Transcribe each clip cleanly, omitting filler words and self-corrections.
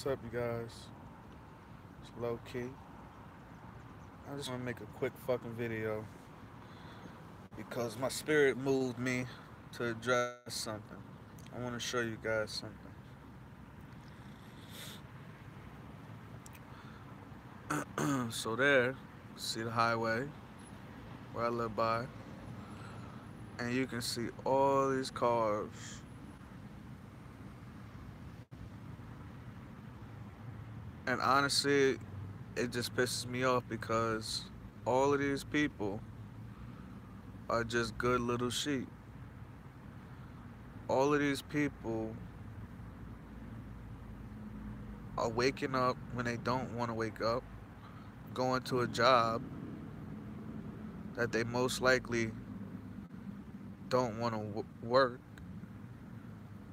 What's up, you guys? It's low key. I just want to make a quick fucking video because my spirit moved me to address something. I want to show you guys something. So there, see the highway where I live by, and you can see all these cars. And honestly, it just pisses me off because all of these people are just good little sheep. All of these people are waking up when they don't want to wake up, going to a job that they most likely don't want to work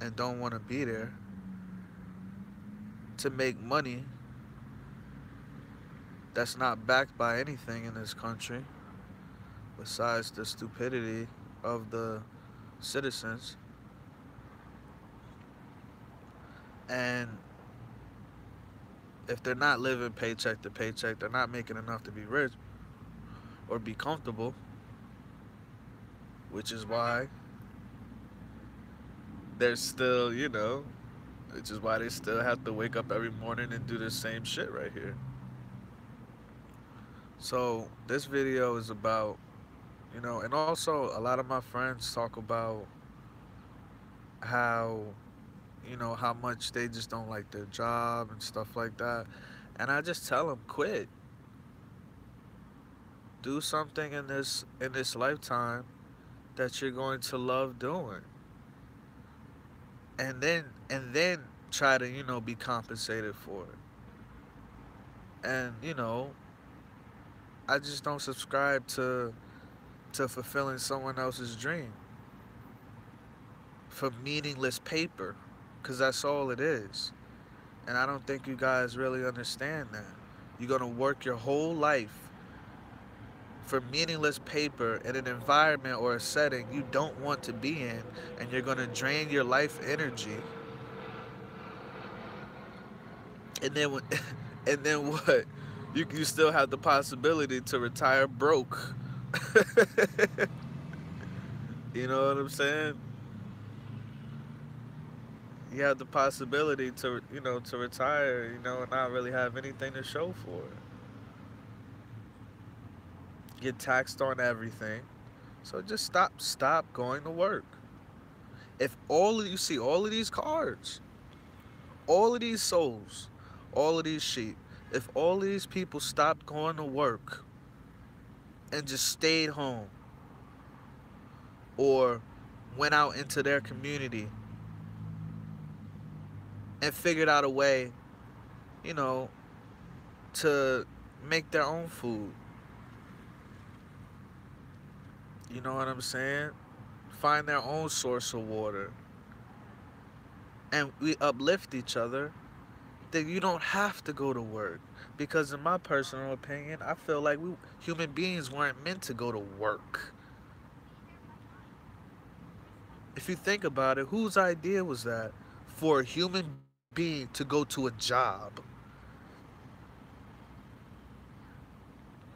and don't want to be there to make money that's not backed by anything in this country besides the stupidity of the citizens. And if they're not living paycheck to paycheck, they're not making enough to be rich or be comfortable, which is why they're still, which is why they still have to wake up every morning and do the same shit right here. So this video is about, and also a lot of my friends talk about how, how much they just don't like their job and stuff like that. And I just tell them, quit. Do something in this lifetime that you're going to love doing. And then try to, be compensated for it. And, I just don't subscribe to fulfilling someone else's dream for meaningless paper, because that's all it is. And I don't think you guys really understand that. You're going to work your whole life for meaningless paper in an environment or a setting you don't want to be in, and you're going to drain your life energy. And then and then what? You still have the possibility to retire broke. You know what I'm saying? You have the possibility to retire, and not really have anything to show for it. Get taxed on everything. So just stop going to work. If all of you see all of these cards, all of these souls, all of these sheep, if all of these people stopped going to work and just stayed home or went out into their community and figured out a way, you know, to make their own food. You know what I'm saying? Find their own source of water. And we uplift each other, then you don't have to go to work. Because in my personal opinion, I feel like we human beings weren't meant to go to work. If you think about it, whose idea was that for a human being to go to a job?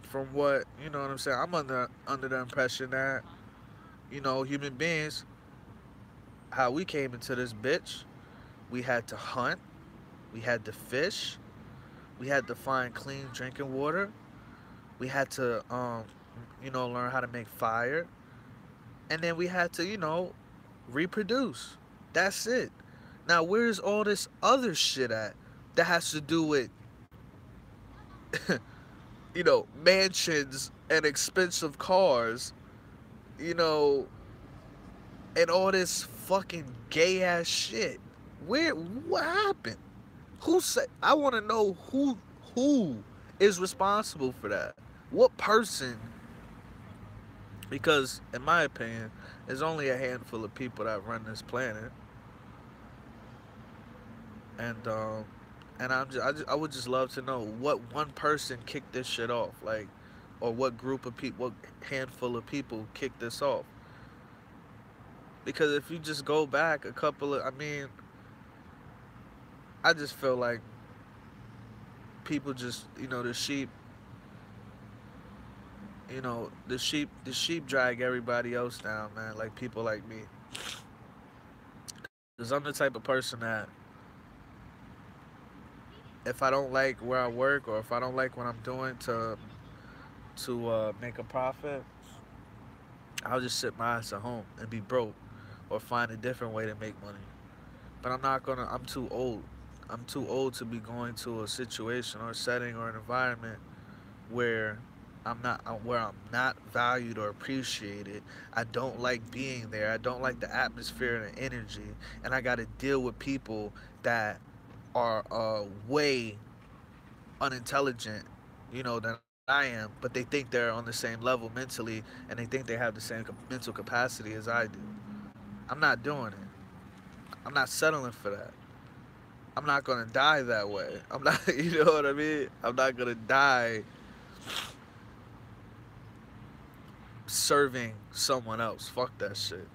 From what, you know what I'm saying? I'm under the impression that, human beings, how we came into this bitch, we had to hunt, we had to fish, we had to find clean drinking water, we had to learn how to make fire, and then we had to, reproduce. That's it. Now where's all this other shit at that has to do with mansions and expensive cars, you know, and all this fucking gay ass shit? What happened? Who said? I want to know who is responsible for that. What person? Because in my opinion, there's only a handful of people that run this planet, and I would just love to know what one person kicked this shit off, like, or what group of people, what handful of people kicked this off. Because if you just go back a couple of, I mean, I just feel like people just, you know, the sheep drag everybody else down, man. Like people like me, because I'm the type of person that if I don't like where I work or if I don't like what I'm doing to make a profit, I'll just sit my ass at home and be broke, or find a different way to make money. But I'm not gonna. I'm too old. I'm too old to be going to a situation or a setting or an environment where I'm not valued or appreciated. I don't like being there. I don't like the atmosphere and the energy, and I got to deal with people that are way unintelligent, than I am, but they think they're on the same level mentally, and they think they have the same mental capacity as I do. I'm not doing it. I'm not settling for that. I'm not gonna die that way. I'm not, you know what I mean? I'm not gonna die serving someone else. Fuck that shit.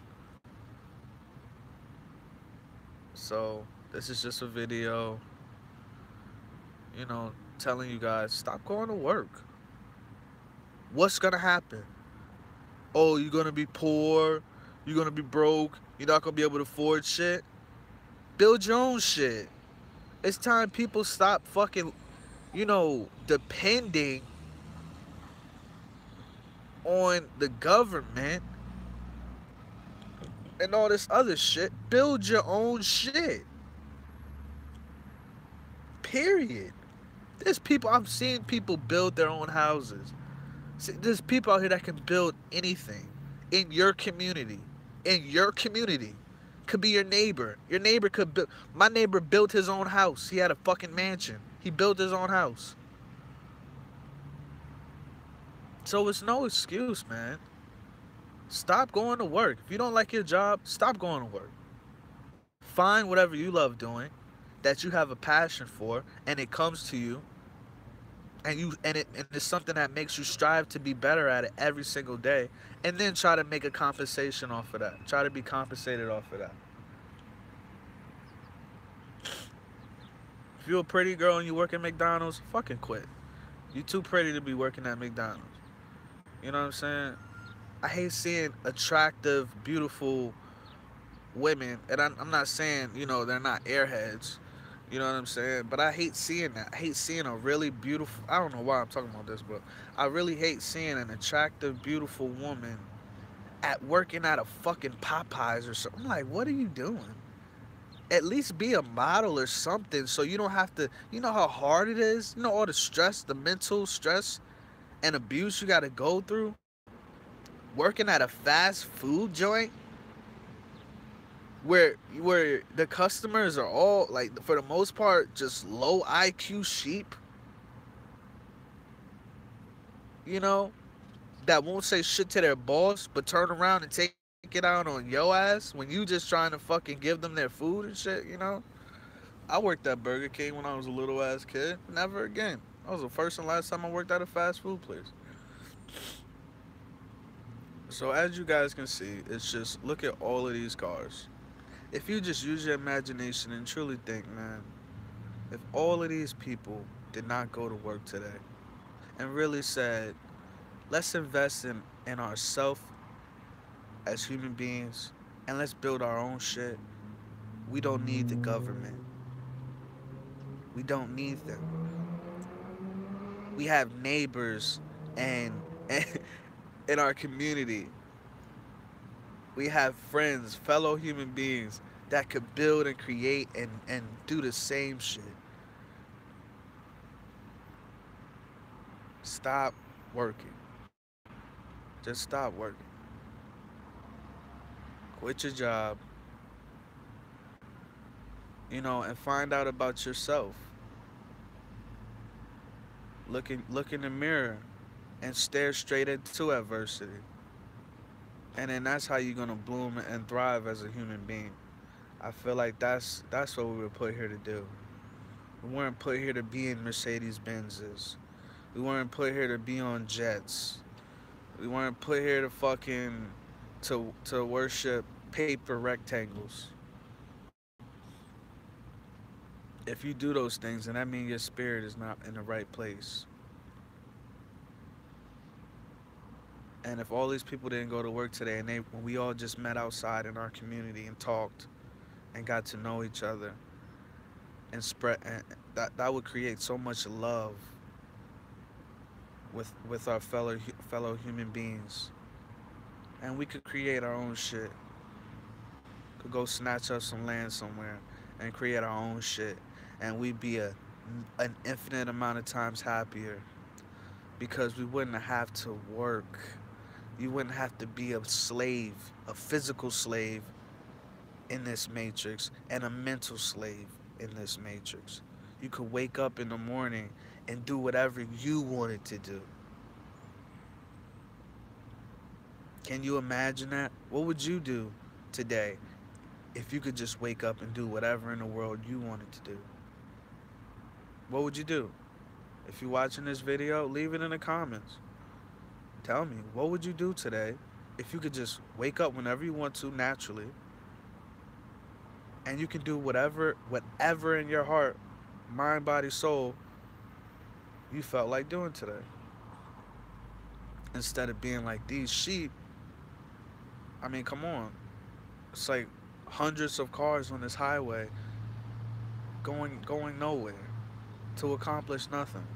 So, this is just a video, telling you guys stop going to work. What's gonna happen? Oh, you're gonna be poor. You're gonna be broke. You're not gonna be able to afford shit. Build your own shit. It's time people stop fucking, depending on the government and all this other shit. Build your own shit. Period. There's people, I'm seeing people build their own houses. See, there's people out here that can build anything in your community. In your community. Could be your neighbor. Your neighbor could build. My neighbor built his own house. He had a fucking mansion. He built his own house. So it's no excuse, man. Stop going to work. If you don't like your job, stop going to work. Find whatever you love doing, that you have a passion for, and it comes to you, and it's something that makes you strive to be better at it every single day, and then try to make a compensation off of that. Try to be compensated off of that. If you're a pretty girl and you work at McDonald's, fucking quit. You too pretty to be working at McDonald's. You know what I'm saying? I hate seeing attractive, beautiful women, and I'm not saying, they're not airheads. You know what I'm saying? But I hate seeing that. I hate seeing a really beautiful, I don't know why I'm talking about this, but I really hate seeing an attractive, beautiful woman at working at a fucking Popeyes or something. I'm like, what are you doing? At least be a model or something, so you don't have to, how hard it is? All the stress, the mental stress and abuse you got to go through working at a fast food joint where the customers are all, like, for the most part, just low IQ sheep, that won't say shit to their boss but turn around and take it out on your ass when you just trying to fucking give them their food and shit. I worked at Burger King when I was a little ass kid. Never again. That was the first and last time I worked at a fast food place. So as you guys can see, it's just, look at all of these cars. If you just use your imagination and truly think, man, if all of these people did not go to work today and really said, let's invest in ourselves as human beings, and let's build our own shit, we don't need the government. We don't need them. We have neighbors and in our community. We have friends, fellow human beings that could build and create and do the same shit. Stop working. Just stop working. Quit your job, and find out about yourself. Look in the mirror and stare straight into adversity. And then that's how you're gonna bloom and thrive as a human being. I feel like that's what we were put here to do. We weren't put here to be in Mercedes Benzes. We weren't put here to be on jets. We weren't put here to fucking to worship paper rectangles. If you do those things, then that means your spirit is not in the right place. And if all these people didn't go to work today, and when we all just met outside in our community and talked and got to know each other and spread, and that would create so much love with our fellow human beings, and we could create our own shit. Could go snatch up some land somewhere and create our own shit, and we'd be an infinite amount of times happier because we wouldn't have to work. You wouldn't have to be a slave, a physical slave in this matrix, and a mental slave in this matrix. You could wake up in the morning and do whatever you wanted to do. Can you imagine that? What would you do today if you could just wake up and do whatever in the world you wanted to do? What would you do? If you're watching this video, leave it in the comments. Tell me, what would you do today if you could just wake up whenever you want to naturally, and you can do whatever in your heart, mind, body, soul you felt like doing today? Instead of being like these sheep. I mean, come on. It's like hundreds of cars on this highway going nowhere to accomplish nothing.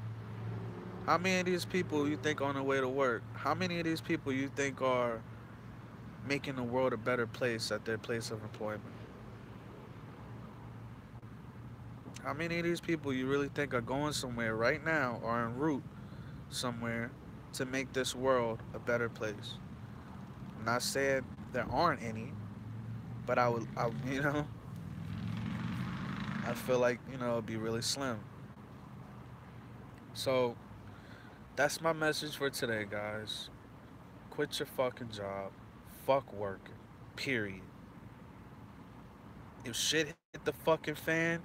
How many of these people you think on their way to work? How many of these people you think are making the world a better place at their place of employment? How many of these people you really think are going somewhere right now or en route somewhere to make this world a better place? I'm not saying there aren't any, but I I feel like, it'd be really slim. So that's my message for today, guys. Quit your fucking job. Fuck working. Period. If shit hit the fucking fan,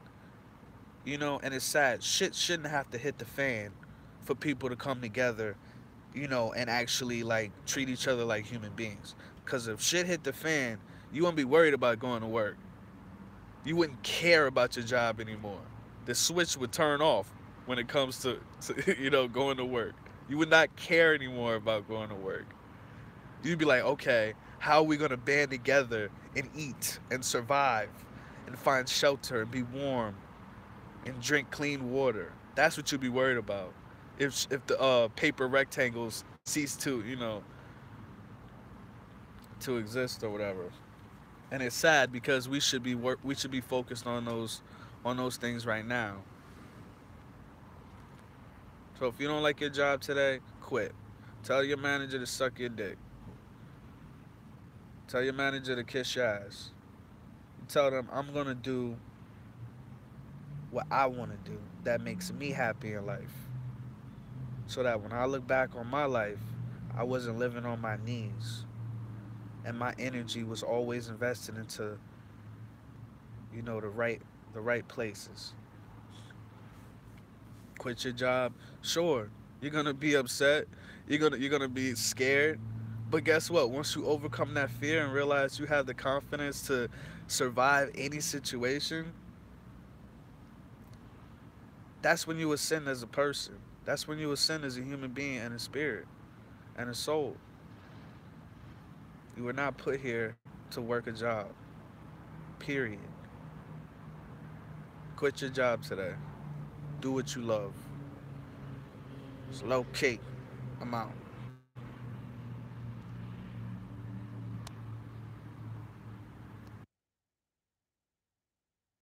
and it's sad, shit shouldn't have to hit the fan for people to come together, and actually like treat each other like human beings. Because if shit hit the fan, you wouldn't be worried about going to work. You wouldn't care about your job anymore. The switch would turn off when it comes to going to work. You would not care anymore about going to work. You'd be like, okay, how are we going to band together and eat and survive and find shelter and be warm and drink clean water? That's what you'd be worried about. If the paper rectangles cease to exist or whatever. And it's sad because we should be focused on those things right now. So if you don't like your job today, quit. Tell your manager to suck your dick. Tell your manager to kiss your ass. Tell them I'm going to do what I want to do that makes me happy in life. So that when I look back on my life, I wasn't living on my knees. And my energy was always invested into, the right places. Quit your job. Sure, you're gonna be upset. You're gonna be scared. But guess what? Once you overcome that fear and realize you have the confidence to survive any situation, that's when you ascend as a person. That's when you ascend as a human being and a spirit and a soul. You were not put here to work a job. Period. Quit your job today. Do what you love. It's low key. I'm out.